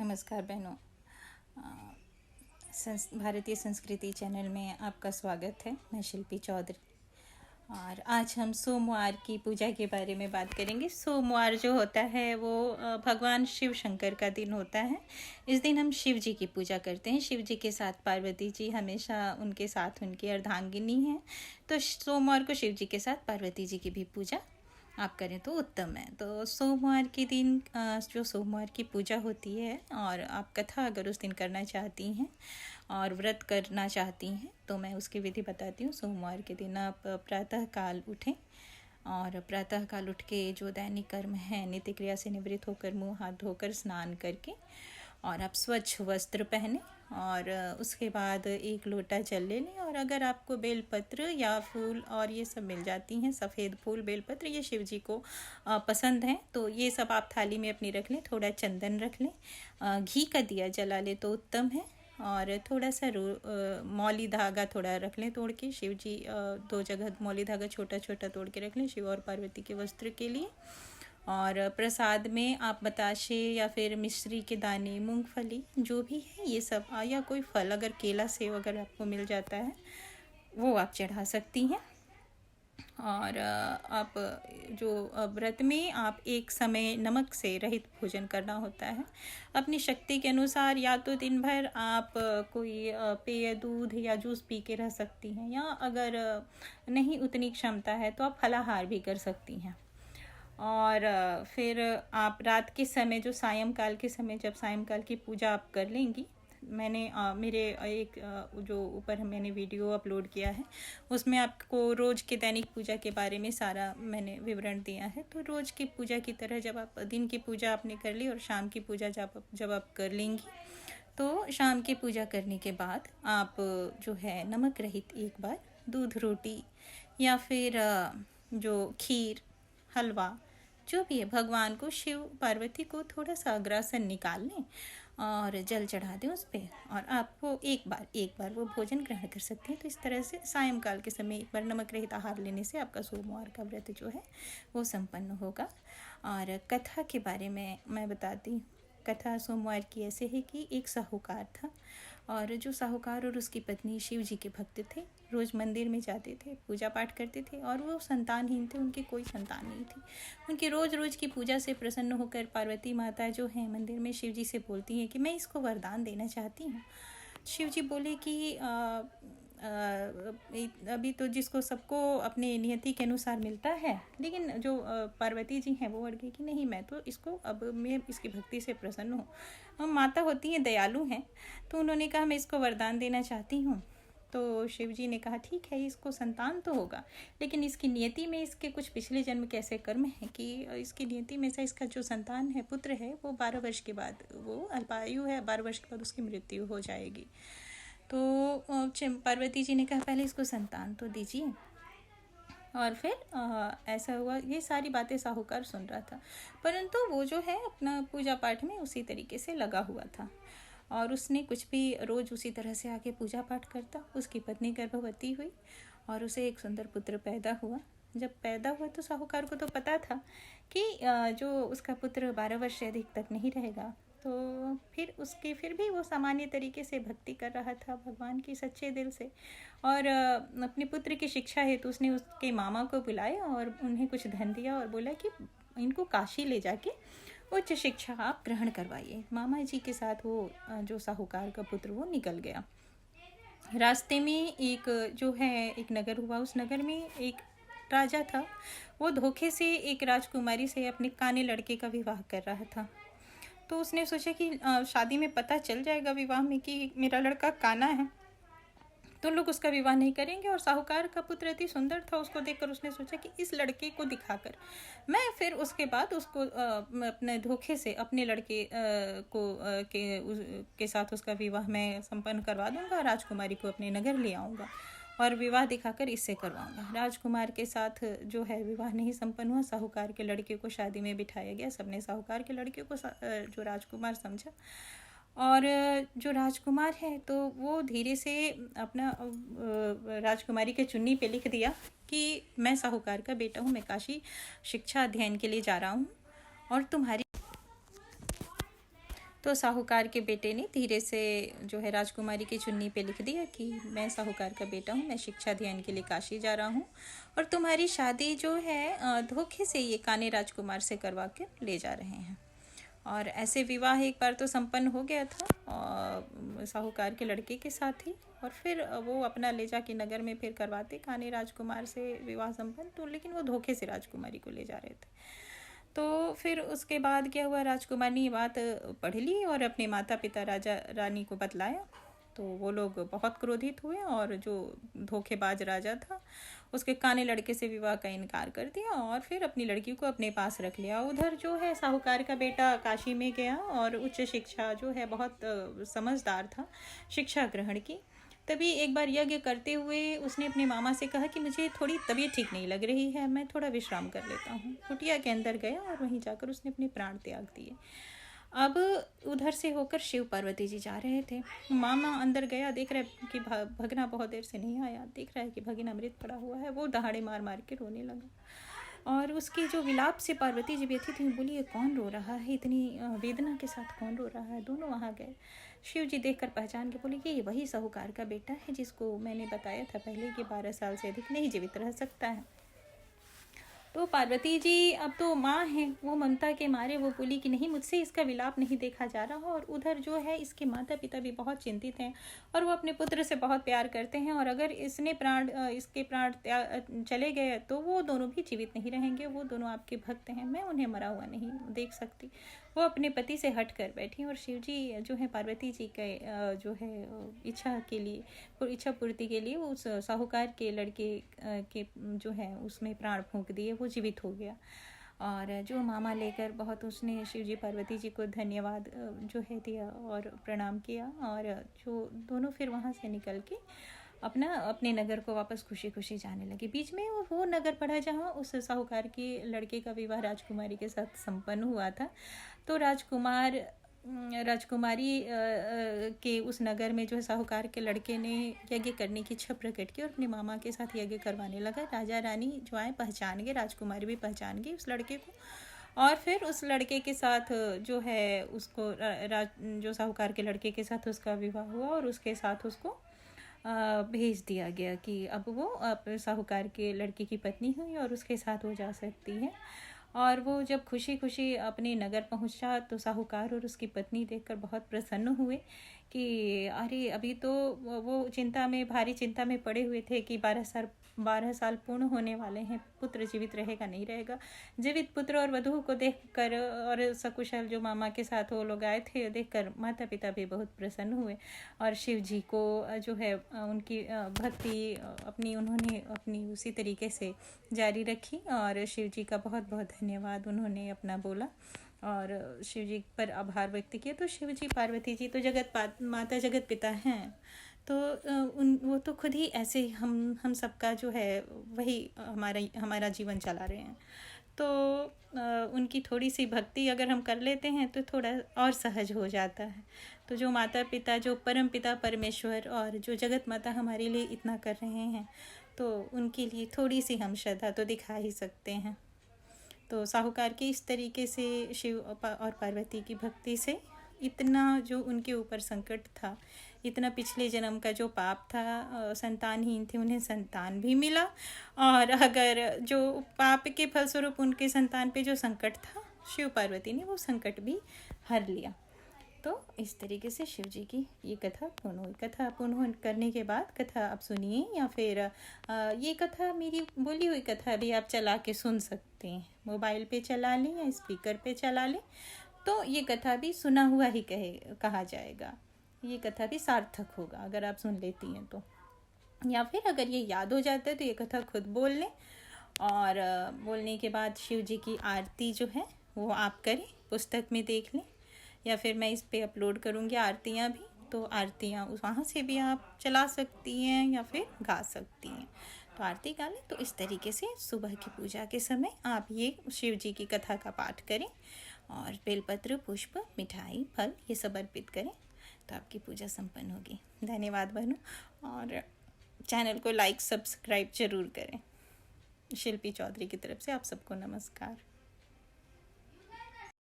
नमस्कार बहनों। भारतीय संस्कृति चैनल में आपका स्वागत है। मैं शिल्पी चौधरी और आज हम सोमवार की पूजा के बारे में बात करेंगे। सोमवार जो होता है वो भगवान शिव शंकर का दिन होता है। इस दिन हम शिव जी की पूजा करते हैं। शिव जी के साथ पार्वती जी, हमेशा उनके साथ उनकी अर्धांगिनी है। तो सोमवार को शिव जी के साथ पार्वती जी की भी पूजा आप करें तो उत्तम है। तो सोमवार के दिन जो सोमवार की पूजा होती है और आप कथा अगर उस दिन करना चाहती हैं और व्रत करना चाहती हैं तो मैं उसकी विधि बताती हूँ। सोमवार के दिन आप प्रातः काल उठें और प्रातः काल उठ के जो दैनिक कर्म है नित्य क्रिया से निवृत्त होकर मुँह हाथ धोकर स्नान करके और आप स्वच्छ वस्त्र पहने और उसके बाद एक लोटा जल ले लें। और अगर आपको बेलपत्र या फूल और ये सब मिल जाती हैं, सफ़ेद फूल बेलपत्र, ये शिव जी को पसंद हैं, तो ये सब आप थाली में अपनी रख लें। थोड़ा चंदन रख लें, घी का दिया जला लें तो उत्तम है। और थोड़ा सा मौली धागा थोड़ा रख लें तोड़ के। शिव जी 2 जगह मौली धागा छोटा छोटा तोड़ के रख लें शिव और पार्वती के वस्त्र के लिए। और प्रसाद में आप बताशे या फिर मिश्री के दाने, मूंगफली जो भी है ये सब, या कोई फल, अगर केला सेव अगर आपको मिल जाता है वो आप चढ़ा सकती हैं। और आप जो व्रत में आप एक समय नमक से रहित भोजन करना होता है। अपनी शक्ति के अनुसार या तो दिन भर आप कोई पेय, दूध या जूस पी के रह सकती हैं, या अगर नहीं उतनी क्षमता है तो आप फलाहार भी कर सकती हैं। और फिर आप रात के समय, जो सायंकाल के समय, जब सायंकाल की पूजा आप कर लेंगी, मैंने मेरे एक जो ऊपर मैंने वीडियो अपलोड किया है उसमें आपको रोज़ के दैनिक पूजा के बारे में सारा मैंने विवरण दिया है। तो रोज़ की पूजा की तरह जब आप दिन की पूजा आपने कर ली और शाम की पूजा जब आप कर लेंगी तो शाम की पूजा करने के बाद आप जो है नमक रहित एक बार दूध रोटी या फिर जो खीर, हलवा जो भी है, भगवान को, शिव पार्वती को थोड़ा सा अग्रासन निकाल लें और जल चढ़ा दें उस पर, और आपको एक बार वो भोजन ग्रहण कर सकते हैं। तो इस तरह से सायंकाल के समय एक बार नमक रहित आहार लेने से आपका सोमवार का व्रत जो है वो संपन्न होगा। और कथा के बारे में मैं बताती हूँ। कथा सोमवार की ऐसे है कि एक साहूकार था और जो साहूकार और उसकी पत्नी शिव जी के भक्त थे। रोज़ मंदिर में जाते थे, पूजा पाठ करते थे और वो संतानहीन थे, उनकी कोई संतान नहीं थी। उनकी रोज़ की पूजा से प्रसन्न होकर पार्वती माता जो हैं मंदिर में शिव जी से बोलती हैं कि मैं इसको वरदान देना चाहती हूँ। शिव जी बोले कि अभी तो जिसको सबको अपने नियति के अनुसार मिलता है, लेकिन जो पार्वती जी हैं वो अड़ गई कि नहीं, मैं तो इसको, अब मैं इसकी भक्ति से प्रसन्न हूँ। हम माता होती हैं, दयालु हैं, तो उन्होंने कहा मैं इसको वरदान देना चाहती हूँ। तो शिव जी ने कहा ठीक है, इसको संतान तो होगा, लेकिन इसकी नियति में इसके कुछ पिछले जन्म के ऐसे कर्म हैं कि इसकी नियति में से इसका जो संतान है, पुत्र है, वो 12 वर्ष के बाद, वो अल्पायु है, 12 वर्ष के बाद उसकी मृत्यु हो जाएगी। तो पार्वती जी ने कहा पहले इसको संतान तो दीजिए। और फिर ऐसा हुआ। ये सारी बातें साहूकार सुन रहा था, परंतु वो जो है अपना पूजा पाठ में उसी तरीके से लगा हुआ था और उसने कुछ भी रोज़ उसी तरह से आके पूजा पाठ करता। उसकी पत्नी गर्भवती हुई और उसे एक सुंदर पुत्र पैदा हुआ। जब पैदा हुआ तो साहूकार को तो पता था कि जो उसका पुत्र 12 वर्ष से अधिक तक नहीं रहेगा, तो फिर भी वो सामान्य तरीके से भक्ति कर रहा था भगवान की सच्चे दिल से। और अपने पुत्र की शिक्षा हेतु उसने उसके मामा को बुलाया और उन्हें कुछ धन दिया और बोला कि इनको काशी ले जाके उच्च शिक्षा आप ग्रहण करवाइए। मामा जी के साथ वो जो साहूकार का पुत्र वो निकल गया। रास्ते में एक जो है एक नगर हुआ। उस नगर में एक राजा था। वो धोखे से एक राजकुमारी से अपने काने लड़के का विवाह कर रहा था। तो उसने सोचा कि शादी में पता चल जाएगा विवाह में कि मेरा लड़का काना है, तो लोग उसका विवाह नहीं करेंगे। और साहूकार का पुत्र अति सुंदर था, उसको देखकर उसने सोचा कि इस लड़के को दिखाकर मैं फिर उसके बाद उसको अपने धोखे से अपने लड़के के साथ उसका विवाह मैं संपन्न करवा दूंगा, राजकुमारी को अपने नगर ले आऊँगा और विवाह दिखाकर इससे करवाऊंगा। राजकुमार के साथ जो है विवाह नहीं संपन्न हुआ। साहूकार के लड़के को शादी में बिठाया गया। सबने साहूकार के लड़के को जो राजकुमार समझा, और जो राजकुमार है तो वो धीरे से अपना राजकुमारी के चुन्नी पे लिख दिया कि मैं साहूकार का बेटा हूँ, मैं काशी शिक्षा अध्ययन के लिए जा रहा हूँ और तो साहूकार के बेटे ने धीरे से जो है राजकुमारी की चुन्नी पे लिख दिया कि मैं साहूकार का बेटा हूँ, मैं शिक्षा अध्ययन के लिए काशी जा रहा हूँ और तुम्हारी शादी जो है धोखे से ये कान्हे राजकुमार से करवा के ले जा रहे हैं। और ऐसे विवाह एक बार तो संपन्न हो गया था साहूकार के लड़के के साथ ही, और फिर वो अपना ले जाके नगर में फिर करवाते कान्हे राजकुमार से विवाह संपन्न, तो लेकिन वो धोखे से राजकुमारी को ले जा रहे थे। तो फिर उसके बाद क्या हुआ, राजकुमार ने ये बात पढ़ ली और अपने माता पिता राजा रानी को बतलाया। तो वो लोग बहुत क्रोधित हुए और जो धोखेबाज राजा था उसके काने लड़के से विवाह का इनकार कर दिया और फिर अपनी लड़की को अपने पास रख लिया। उधर जो है साहूकार का बेटा काशी में गया और उच्च शिक्षा जो है बहुत समझदार था, शिक्षा ग्रहण की। तभी एक बार यज्ञ करते हुए उसने अपने मामा से कहा कि मुझे थोड़ी तबीयत ठीक नहीं लग रही है, मैं थोड़ा विश्राम कर लेता हूँ। कुटिया के अंदर गया और वहीं जाकर उसने अपने प्राण त्याग दिए। अब उधर से होकर शिव पार्वती जी जा रहे थे। मामा अंदर गया, देख रहा है कि भगना बहुत देर से नहीं आया, देख रहा है कि भगीना अमृत पड़ा हुआ है। वो दहाड़े मार मार के रोने लगा और उसकी जो विलाप से पार्वती जी बैठी थी, बोली ये कौन रो रहा है, इतनी वेदना के साथ कौन रो रहा है। दोनों वहाँ गए, शिव जी देखकर पहचान के बोले कि ये वही साहूकार का बेटा है जिसको मैंने बताया था पहले कि 12 साल से अधिक नहीं जीवित रह सकता है। तो पार्वती जी अब तो माँ हैं, वो ममता के मारे वो बोली कि नहीं, मुझसे इसका विलाप नहीं देखा जा रहा। और उधर जो है इसके माता पिता भी बहुत चिंतित हैं और वो अपने पुत्र से बहुत प्यार करते हैं और अगर इसके प्राण चले गए तो वो दोनों भी जीवित नहीं रहेंगे। वो दोनों आपके भक्त हैं, मैं उन्हें मरा हुआ नहीं देख सकती। वो अपने पति से हट कर बैठी और शिव जी जो है पार्वती जी के जो है इच्छा पूर्ति के लिए उस साहूकार के लड़के के जो है उसमें प्राण फूंक दिए, वो जीवित हो गया। और जो मामा लेकर बहुत उसने शिव जी पार्वती जी को धन्यवाद जो है दिया और प्रणाम किया और जो दोनों फिर वहाँ से निकल के अपने नगर को वापस खुशी खुशी जाने लगे। बीच में वो नगर पड़ा जहाँ उस साहूकार के लड़के का विवाह राजकुमारी के साथ संपन्न हुआ था। तो राजकुमारी के उस नगर में जो है साहूकार के लड़के ने यज्ञ करने की इच्छा प्रकट की और अपने मामा के साथ यज्ञ करवाने लगा। राजा रानी जो आए पहचान गए, राजकुमारी भी पहचान गई उस लड़के को और फिर उस लड़के के साथ जो है उसको जो साहूकार के लड़के के साथ उसका विवाह हुआ और उसके साथ उसको भेज दिया गया कि अब वो साहूकार के लड़के की पत्नी हुई और उसके साथ वो जा सकती है। और वो जब खुशी खुशी अपने नगर पहुंचा तो साहूकार और उसकी पत्नी देखकर बहुत प्रसन्न हुए कि अरे अभी तो वो भारी चिंता में पड़े हुए थे कि 12 साल पूर्ण होने वाले हैं, पुत्र जीवित रहेगा नहीं रहेगा। जीवित पुत्र और वधू को देखकर और सकुशल जो मामा के साथ वो लोग आए थे देखकर माता पिता भी बहुत प्रसन्न हुए और शिव जी को जो है उनकी भक्ति उन्होंने अपनी उसी तरीके से जारी रखी और शिव जी का बहुत बहुत धन्यवाद उन्होंने अपना बोला और शिव जी पर आभार व्यक्त किया। तो शिव जी पार्वती जी तो माता जगत पिता हैं, तो वो तो खुद ही ऐसे हम सबका जो है वही हमारा जीवन चला रहे हैं। तो उनकी थोड़ी सी भक्ति अगर हम कर लेते हैं तो थोड़ा और सहज हो जाता है। तो जो माता पिता, जो परम पिता परमेश्वर और जो जगत माता हमारे लिए इतना कर रहे हैं, तो उनके लिए थोड़ी सी हम श्रद्धा तो दिखा ही सकते हैं। तो साहूकार के इस तरीके से शिव और पार्वती की भक्ति से इतना जो उनके ऊपर संकट था, इतना पिछले जन्म का जो पाप था, संतानहीन थे, उन्हें संतान भी मिला और अगर जो पाप के फलस्वरूप उनके संतान पे जो संकट था, शिव पार्वती ने वो संकट भी हर लिया। तो इस तरीके से शिव जी की ये कथा पूर्ण हुई। कथा पूर्ण करने के बाद कथा आप सुनिए या फिर ये कथा मेरी बोली हुई कथा भी आप चला के सुन सकते हैं, मोबाइल पे चला लें या स्पीकर पे चला लें, तो ये कथा भी सुना हुआ ही कहा जाएगा। ये कथा भी सार्थक होगा अगर आप सुन लेती हैं तो, या फिर अगर ये याद हो जाता है तो ये कथा खुद बोल लें और बोलने के बाद शिव जी की आरती जो है वो आप करें, पुस्तक में देख लें या फिर मैं इस पे अपलोड करूँगी आरतियाँ भी, तो आरतियाँ वहाँ से भी आप चला सकती हैं या फिर गा सकती हैं। तो आरती गा लें। तो इस तरीके से सुबह की पूजा के समय आप ये शिव जी की कथा का पाठ करें और बेलपत्र, पुष्प, मिठाई, फल ये सब अर्पित करें तो आपकी पूजा संपन्न होगी। धन्यवाद बहनों और चैनल को लाइक सब्सक्राइब जरूर करें। शिल्पी चौधरी की तरफ से आप सबको नमस्कार।